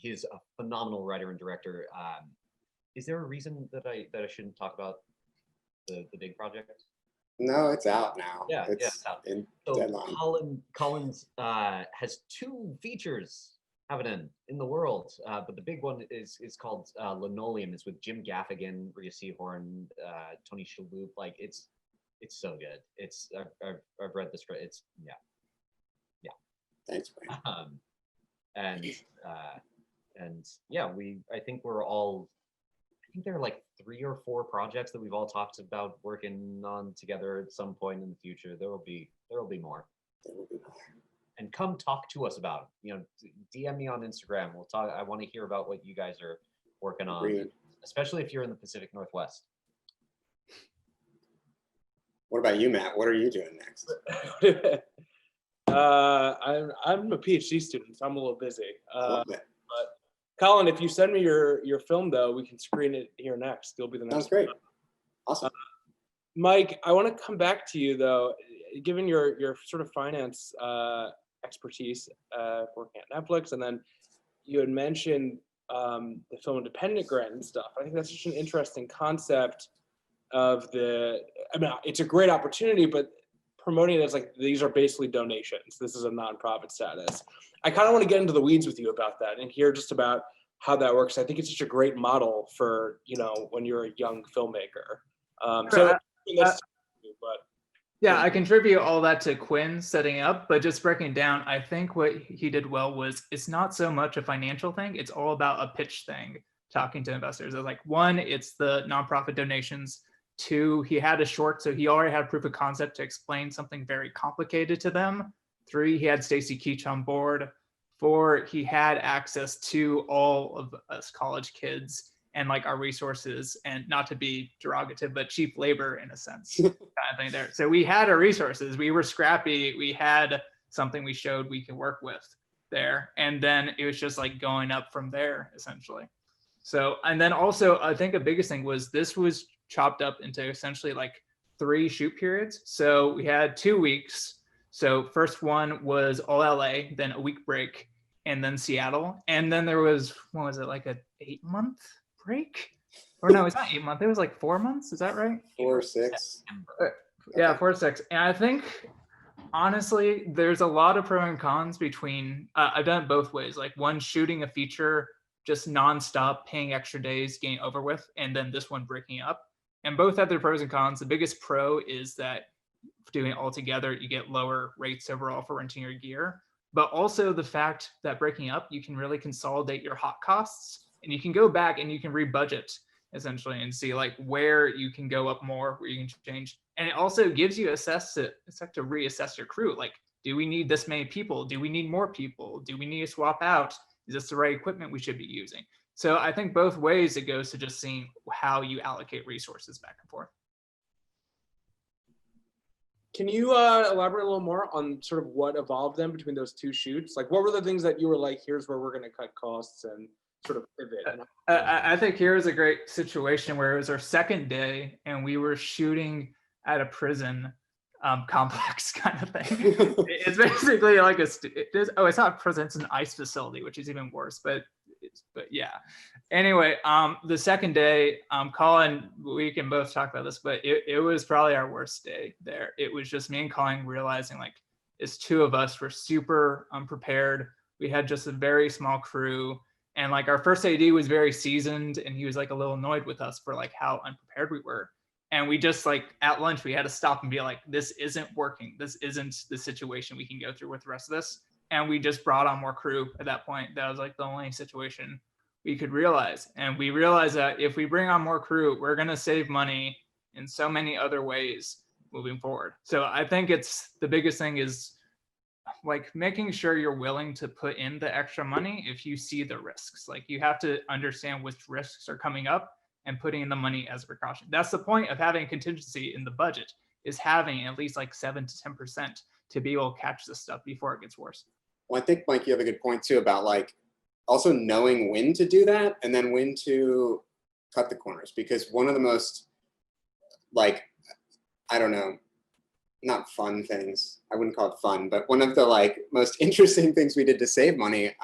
a phenomenal writer and director. Is there a reason that I shouldn't talk about the big project? No, it's out now. Yeah, it's out. in So deadline. Colin's has 2 features happening in the world, but the big one is called Linoleum. It's with Jim Gaffigan, Rhea Seehorn, Tony Shalhoub. Like it's so good. It's I've read the script. It's yeah. Thanks, man. And yeah, I think there are like 3 or 4 projects that we've all talked about working on together at some point in the future. There will be more. And come talk to us about it. DM me on Instagram. We'll talk. I want to hear about what you guys are working on, Agreed. especially if you're in the Pacific Northwest. What about you, Matt? What are you doing next? I'm a PhD student, so I'm a little busy. Love it. But Colin, if you send me your film, though, we can screen it here next. You'll be the next. Sounds great. Awesome. Mike, I want to come back to you though, given your sort of finance expertise working at Netflix, and then you had mentioned the film independent grant and stuff. I think that's such an interesting concept of it's a great opportunity, but promoting it as like, these are basically donations. This is a nonprofit status. I kind of want to get into the weeds with you about that and hear just about how that works. I think it's such a great model for, when you're a young filmmaker. Yeah, I contribute all that to Quinn setting up, but just breaking down, I think what he did well was it's not so much a financial thing. It's all about a pitch thing, talking to investors. It's like, 1, it's the nonprofit donations. 2, he had a short, so he already had proof of concept to explain something very complicated to them. 3, he had Stacy Keach on board. 4, he had access to all of us college kids and like our resources, and not to be derogative, but cheap labor in a sense, kind of thing there. So we had our resources, we were scrappy, we had something we showed we could work with there. And then it was just like going up from there essentially. So, and then also I think the biggest thing was this was chopped up into essentially like 3 shoot periods. So we had 2 weeks. So first one was all LA, then a week break, and then Seattle. And then there was, what was it, like a 8-month break? Or no, it's not 8 months. It was like 4 months. Is that right? 4 or 6. Yeah, 4 or 6. And I think, honestly, there's a lot of pro and cons between, I've done it both ways. Like, one, shooting a feature just nonstop, paying extra days, getting over with, and then this one breaking up. And both have their pros and cons. The biggest pro is that doing it all together, you get lower rates overall for renting your gear. But also the fact that breaking up, you can really consolidate your hot costs, and you can go back and you can rebudget essentially and see like where you can go up more, where you can change. And it also gives you it's like to reassess your crew. Like, do we need this many people? Do we need more people? Do we need to swap out? Is this the right equipment we should be using? So I think both ways it goes to just seeing how you allocate resources back and forth. Can you elaborate a little more on sort of what evolved then between those 2 shoots? Like, what were the things that you were like, here's where we're going to cut costs and sort of pivot? I think here's a great situation where it was our second day and we were shooting at a prison complex kind of thing. It's basically like it's not a prison, it's an ICE facility, which is even worse. But yeah. Anyway, the second day, Colin, we can both talk about this, but it was probably our worst day there. It was just me and Colin realizing like it's two of us, we're super unprepared. We had just a very small crew. And like our first AD was very seasoned and he was like a little annoyed with us for like how unprepared we were. And we just like at lunch, we had to stop and be like, this isn't working. This isn't the situation we can go through with the rest of this. And we just brought on more crew at that point. That was like the only situation we could realize. And we realized that if we bring on more crew, we're going to save money in so many other ways moving forward. So I think it's the biggest thing is like making sure you're willing to put in the extra money if you see the risks. Like you have to understand which risks are coming up and putting in the money as a precaution. That's the point of having contingency in the budget, is having at least like 7 to 10% to be able to catch this stuff before it gets worse. Well, I think, Mike, you have a good point too about like also knowing when to do that and then when to cut the corners, because one of the most like, I don't know, not fun things, I wouldn't call it fun, but one of the like most interesting things we did to save money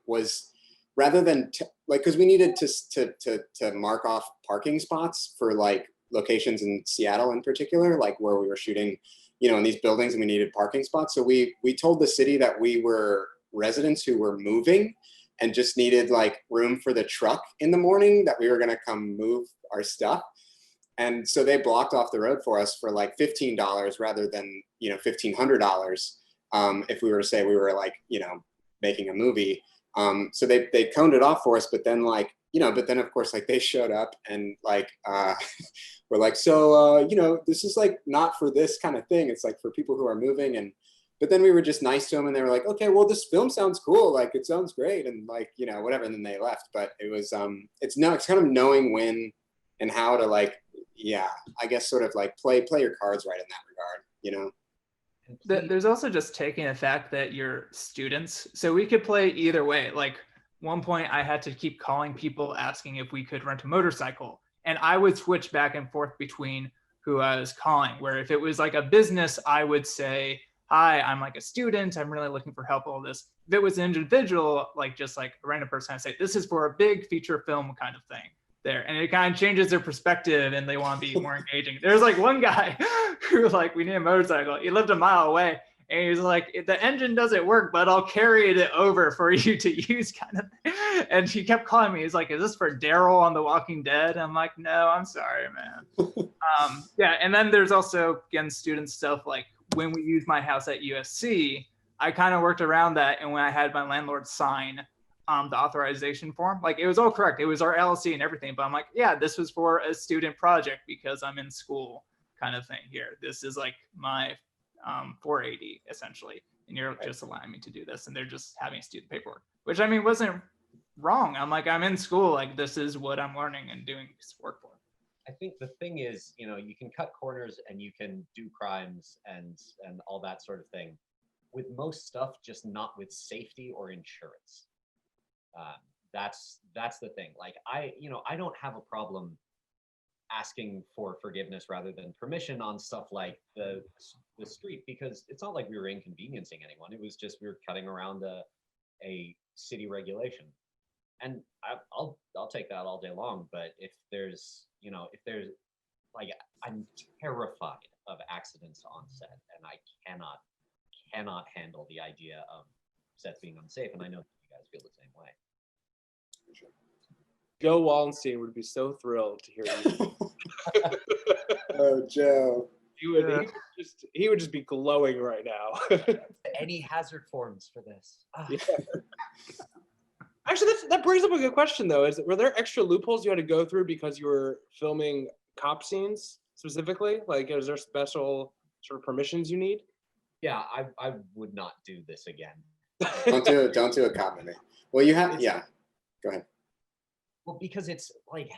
was rather than like, because we needed to mark off parking spots for like locations in Seattle in particular, like where we were shooting, you know, in these buildings and we needed parking spots. So we told the city that we were residents who were moving and just needed like room for the truck in the morning, that we were gonna come move our stuff. And so they blocked off the road for us for like $15 rather than, you know, $1,500 if we were to say we were like, you know, making a movie. So they coned it off for us, but then like, you know, but then of course, like they showed up and like, we're like, so, you know, this is like not for this kind of thing. It's like for people who are moving. And, but then we were just nice to them and they were like, okay, well, this film sounds cool. Like it sounds great. And like, you know, whatever. And then they left, but it was, it's kind of knowing when and how to like, yeah, I guess sort of like play your cards right in that regard, you know? There's also just taking the fact that you're students. So we could play either way. Like one point I had to keep calling people asking if we could rent a motorcycle. And I would switch back and forth between who I was calling, where if it was like a business, I would say, hi, I'm like a student. I'm really looking for help, all this. If it was an individual, like just like a random person, I say, this is for a big feature film kind of thing there. And it kind of changes their perspective and they want to be more engaging. There's like one guy who like, we need a motorcycle. He lived a mile away. And he's like, the engine doesn't work, but I'll carry it over for you to use kind of thing. And he kept calling me. He's like, is this for Daryl on The Walking Dead? I'm like, no, I'm sorry, man. Yeah, and then there's also, again, student stuff. Like when we use my house at USC, I kind of worked around that. And when I had my landlord sign the authorization form, like it was all correct. It was our LLC and everything. But I'm like, yeah, this was for a student project because I'm in school kind of thing here. This is like my 480 essentially, and you're just allowing me to do this, and they're just having to do the paperwork, which I mean wasn't wrong. I'm like, I'm in school, like this is what I'm learning and doing this work for. I think the thing is, you know, you can cut corners and you can do crimes and all that sort of thing with most stuff, just not with safety or insurance. That's the thing. Like I don't have a problem asking for forgiveness rather than permission on stuff like the street, because it's not like we were inconveniencing anyone. It was just we were cutting around a city regulation, and I'll take that all day long. But if there's like, I'm terrified of accidents on set, and I cannot handle the idea of sets being unsafe, and I know you guys feel the same way. Joe Wallenstein would be so thrilled to hear you. Oh, Joe. He would just be glowing right now. Any hazard forms for this? Yeah. Actually, that brings up a good question though. Were there extra loopholes you had to go through because you were filming cop scenes specifically? Like, is there special sort of permissions you need? Yeah, I would not do this again. Don't do a cop movie. Well, you have, yeah. Go ahead. Well, because it's like,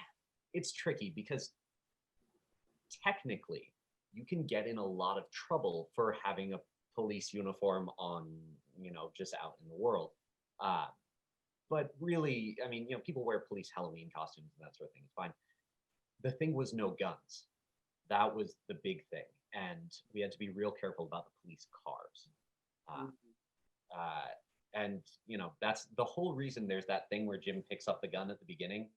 it's tricky because technically you can get in a lot of trouble for having a police uniform on, you know, just out in the world. but really, I mean, people wear police Halloween costumes and that sort of thing. It's fine. The thing was no guns. That was the big thing. And we had to be real careful about the police cars. And that's the whole reason there's that thing where Jim picks up the gun at the beginning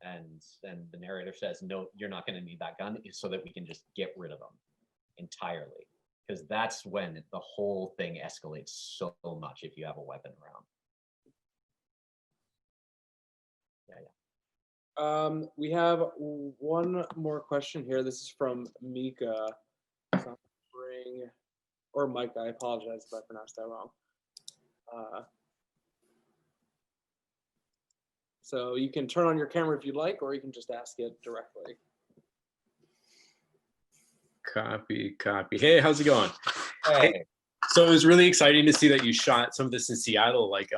and then the narrator says, no, you're not going to need that gun, is so that we can just get rid of them entirely. Because that's when the whole thing escalates so much if you have a weapon around. We have one more question here. This is from Mika. Or Mike, I apologize if I pronounced that wrong. So you can turn on your camera if you'd like, or you can just ask it directly. Copy. Hey, how's it going? Hey. So it was really exciting to see that you shot some of this in Seattle. Like,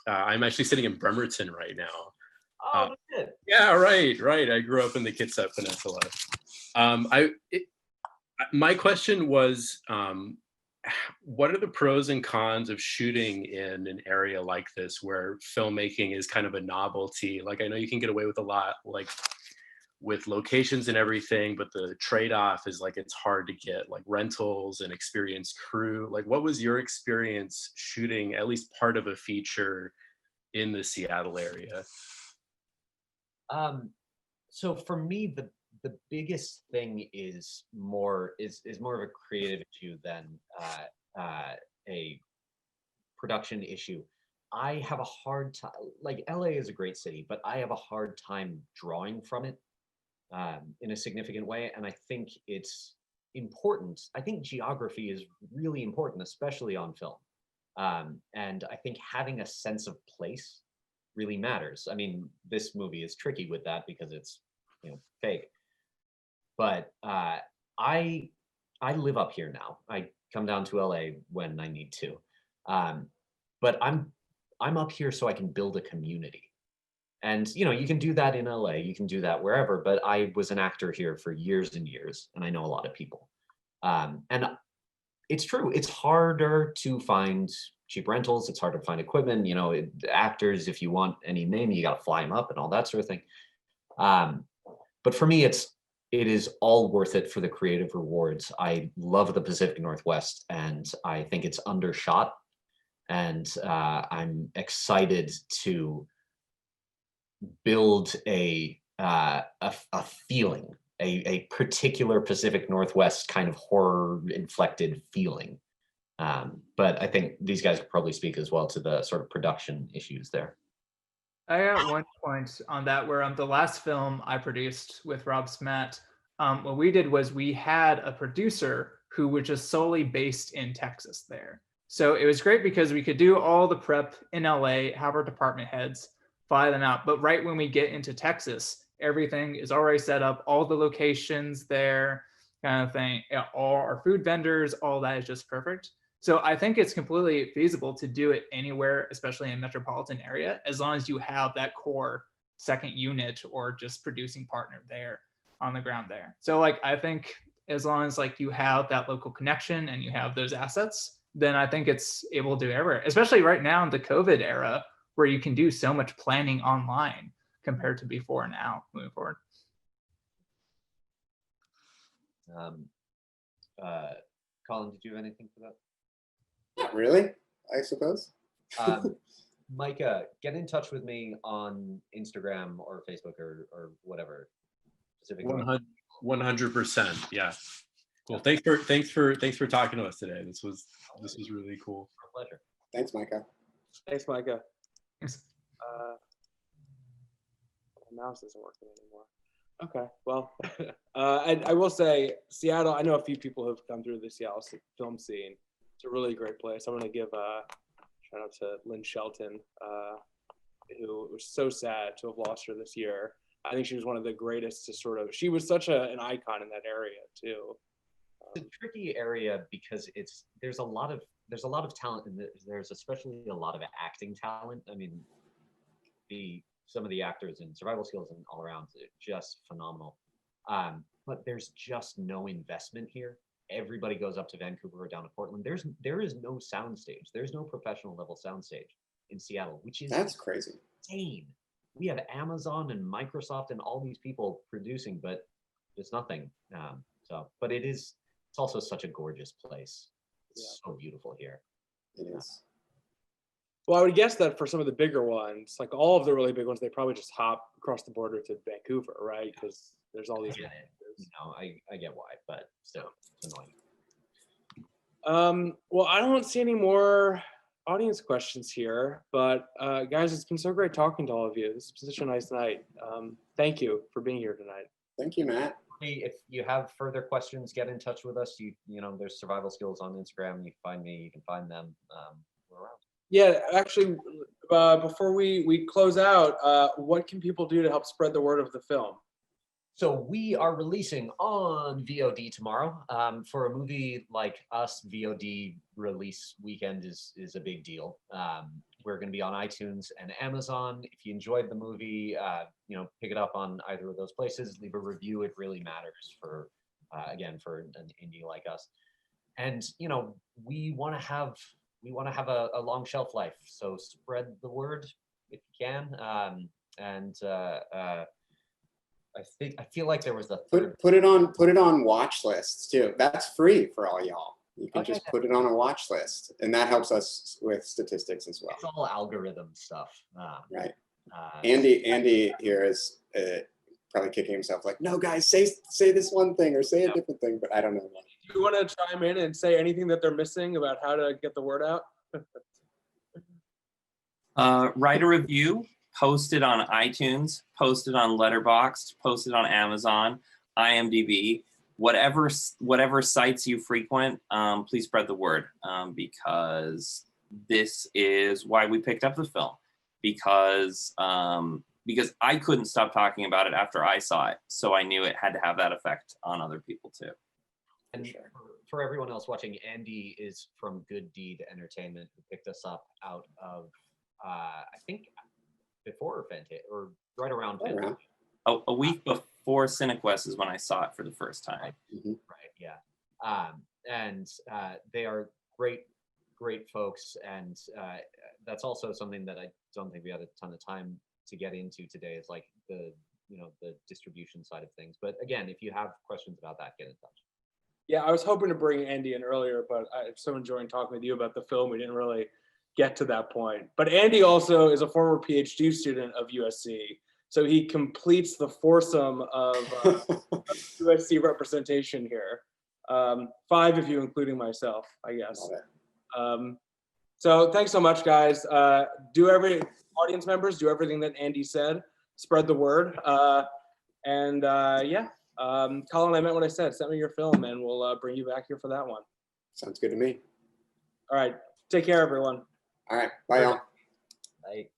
I'm actually sitting in Bremerton right now. Oh, that's good. Yeah, right. I grew up in the Kitsap Peninsula. My question was, what are the pros and cons of shooting in an area like this where filmmaking is kind of a novelty? Like, I know you can get away with a lot, like with locations and everything, but the trade-off is like it's hard to get like rentals and experienced crew. Like, what was your experience shooting at least part of a feature in the Seattle area? So for me, the biggest thing is more of a creative issue than a production issue. I have a hard time, like LA is a great city, but I have a hard time drawing from it in a significant way. And I think it's important. I think geography is really important, especially on film. And I think having a sense of place really matters. I mean, this movie is tricky with that because it's fake. But I live up here now. I come down to LA when I need to. But I'm up here so I can build a community. And you can do that in LA, you can do that wherever, but I was an actor here for years and years, and I know a lot of people. And it's true, it's harder to find cheap rentals, it's hard to find equipment, actors, if you want any name, you got to fly them up and all that sort of thing. But for me, it is all worth it for the creative rewards. I love the Pacific Northwest, and I think it's undershot. And I'm excited to build a feeling, a particular Pacific Northwest kind of horror-inflected feeling. But I think these guys could probably speak as well to the sort of production issues there. I got one point on that where the last film I produced with Rob Smet, what we did was we had a producer who was just solely based in Texas there. So it was great because we could do all the prep in LA, have our department heads, fly them out. But right when we get into Texas, everything is already set up, all the locations there, kind of thing, all our food vendors, all that is just perfect. So I think it's completely feasible to do it anywhere, especially in a metropolitan area, as long as you have that core second unit or just producing partner there on the ground there. So I think as long as you have that local connection and you have those assets, then I think it's able to do everywhere, especially right now in the COVID era where you can do so much planning online compared to before now moving forward. Colin, did you have anything for that? Not really, I suppose. Micah, get in touch with me on Instagram or Facebook or whatever. 100%. Yeah. Cool. Thanks for talking to us today. This was really cool. Our pleasure. Thanks, Micah. Thanks, Micah. Thanks. My mouse isn't working anymore. Okay, well, I will say Seattle, I know a few people have come through the Seattle film scene. It's a really great place. I'm going to give a shout out to Lynn Shelton, who was so sad to have lost her this year. I think she was one of the greatest to she was such an icon in that area too. It's a tricky area because there's a lot of talent, and there's especially a lot of acting talent. I mean, some of the actors in Survival Skills and all around are just phenomenal. But there's just no investment here. Everybody goes up to Vancouver or down to Portland. There is no soundstage. There's no professional level soundstage. in Seattle, which is That's crazy. insane. We have Amazon and Microsoft and all these people producing, but there's nothing. But it's also such a gorgeous place. It's so beautiful here. It is. Well, I would guess that for some of the bigger ones, like all of the really big ones, they probably just hop across the border to Vancouver, right? Because there's all I these. get it. I get why, but still, it's annoying. Well, I don't see any more audience questions here, but guys, it's been so great talking to all of you. This has been such a nice night. Thank you for being here tonight. Thank you, Matt. If you have further questions, get in touch with us. You know, there's Survival Skills on Instagram. You can find me. You can find them. We're around. Yeah, actually, before we close out, what can people do to help spread the word of the film? So we are releasing on VOD tomorrow. For a movie like us, VOD release weekend is a big deal. We're going to be on iTunes and Amazon. If you enjoyed the movie, pick it up on either of those places. Leave a review. It really matters for an indie like us. And we want to have a long shelf life. So spread the word if you can. I feel like there was a third. Put it on watch lists too. That's free for all y'all. You can just put it on a watch list, and that helps us with statistics as well. It's all algorithm stuff. Right. Andy here is probably kicking himself like, no guys, say this one thing or say a different thing, but I don't know what. Do you want to chime in and say anything that they're missing about how to get the word out? Write a review, post it on iTunes, post it on Letterboxd, post it on Amazon, IMDb, whatever sites you frequent. Please spread the word, because this is why we picked up the film, because I couldn't stop talking about it after I saw it, so I knew it had to have that effect on other people too. And for everyone else watching, Andy is from Good Deed Entertainment, who picked us up out of I think before Fantasia, or right around Fantasia. A week before Cinequest is when I saw it for the first time. Right, yeah. And they are great folks, and that's also something that I don't think we had a ton of time to get into today, is like the distribution side of things. But again, if you have questions about that, get in touch. Yeah, I was hoping to bring Andy in earlier, but I'm so enjoying talking with you about the film. We didn't really get to that point. But Andy also is a former PhD student of USC, so he completes the foursome of USC representation here. 5 of you, including myself, I guess. So thanks so much, guys. Audience members, do everything that Andy said. Spread the word. Colin, I meant what I said. Send me your film, and we'll bring you back here for that one. Sounds good to me. All right. Take care, everyone. All right. Bye, y'all. Bye.